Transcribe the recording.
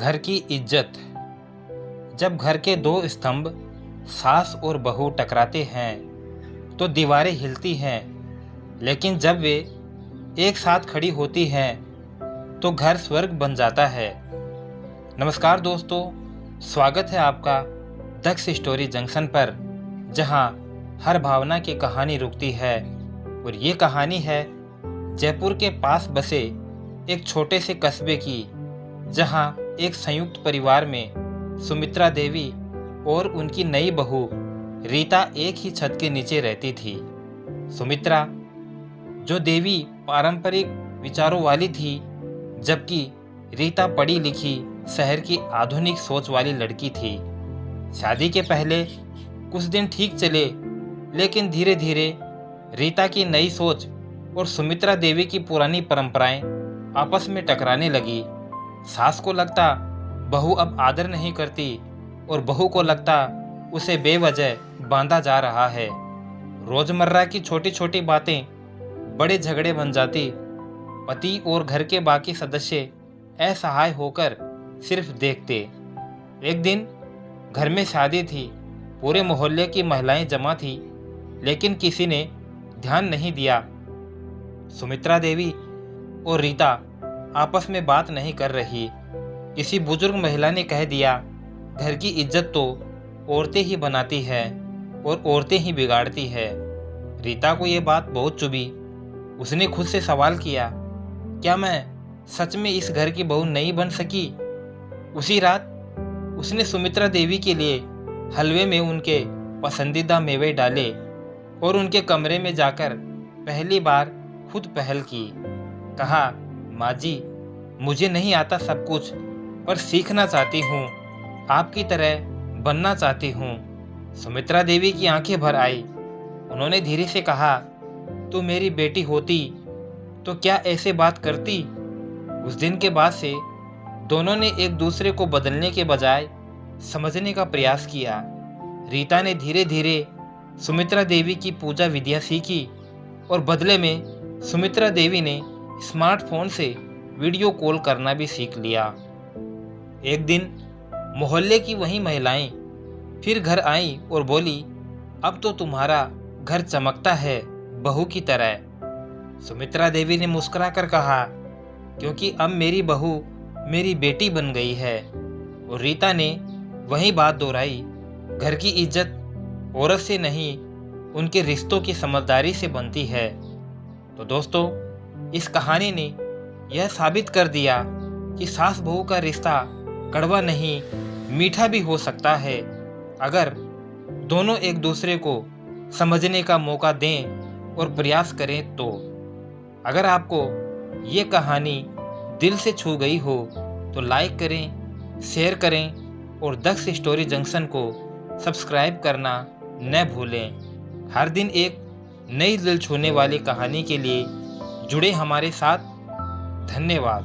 घर की इज्जत। जब घर के दो स्तंभ सास और बहू टकराते हैं तो दीवारें हिलती हैं, लेकिन जब वे एक साथ खड़ी होती हैं तो घर स्वर्ग बन जाता है। नमस्कार दोस्तों, स्वागत है आपका दक्ष स्टोरी जंक्शन पर, जहां हर भावना की कहानी रुकती है। और ये कहानी है जयपुर के पास बसे एक छोटे से कस्बे की, जहां एक संयुक्त परिवार में सुमित्रा देवी और उनकी नई बहू रीता एक ही छत के नीचे रहती थी। सुमित्रा, जो देवी पारंपरिक विचारों वाली थी, जबकि रीता पढ़ी लिखी शहर की आधुनिक सोच वाली लड़की थी। शादी के पहले कुछ दिन ठीक चले, लेकिन धीरे धीरे रीता की नई सोच और सुमित्रा देवी की पुरानी परंपराएं आपस में टकराने लगी। सास को लगता बहू अब आदर नहीं करती और बहू को लगता उसे बेवजह बांधा जा रहा है। रोजमर्रा की छोटी छोटी बातें बड़े झगड़े बन जाती। पति और घर के बाकी सदस्य असहाय होकर सिर्फ देखते। एक दिन घर में शादी थी, पूरे मोहल्ले की महिलाएं जमा थी, लेकिन किसी ने ध्यान नहीं दिया। सुमित्रा देवी और रीता आपस में बात नहीं कर रही। किसी बुजुर्ग महिला ने कह दिया, घर की इज्जत तो औरतें ही बनाती है और औरतें ही बिगाड़ती है। रीता को ये बात बहुत चुभी। उसने खुद से सवाल किया, क्या मैं सच में इस घर की बहू नहीं बन सकी? उसी रात उसने सुमित्रा देवी के लिए हलवे में उनके पसंदीदा मेवे डाले और उनके कमरे में जाकर पहली बार खुद पहल की। कहा, माँ जी, मुझे नहीं आता सब कुछ, पर सीखना चाहती हूँ, आपकी तरह बनना चाहती हूँ। सुमित्रा देवी की आंखें भर आई। उन्होंने धीरे से कहा, तू मेरी बेटी होती तो क्या ऐसे बात करती? उस दिन के बाद से दोनों ने एक दूसरे को बदलने के बजाय समझने का प्रयास किया। रीता ने धीरे धीरे सुमित्रा देवी की पूजा विधियाँ सीखी और बदले में सुमित्रा देवी ने स्मार्टफोन से वीडियो कॉल करना भी सीख लिया। एक दिन मोहल्ले की वही महिलाएं फिर घर आईं और बोली, अब तो तुम्हारा घर चमकता है बहू की तरह। सुमित्रा देवी ने मुस्कुराकर कहा, क्योंकि अब मेरी बहू मेरी बेटी बन गई है। और रीता ने वही बात दोहराई, घर की इज्जत औरत से नहीं, उनके रिश्तों की समझदारी से बनती है। तो दोस्तों, इस कहानी ने यह साबित कर दिया कि सास बहू का रिश्ता कड़वा नहीं, मीठा भी हो सकता है, अगर दोनों एक दूसरे को समझने का मौका दें और प्रयास करें तो। अगर आपको ये कहानी दिल से छू गई हो तो लाइक करें, शेयर करें और दक्ष स्टोरी जंक्शन को सब्सक्राइब करना न भूलें। हर दिन एक नई दिल छूने वाली कहानी के लिए जुड़े हमारे साथ। धन्यवाद।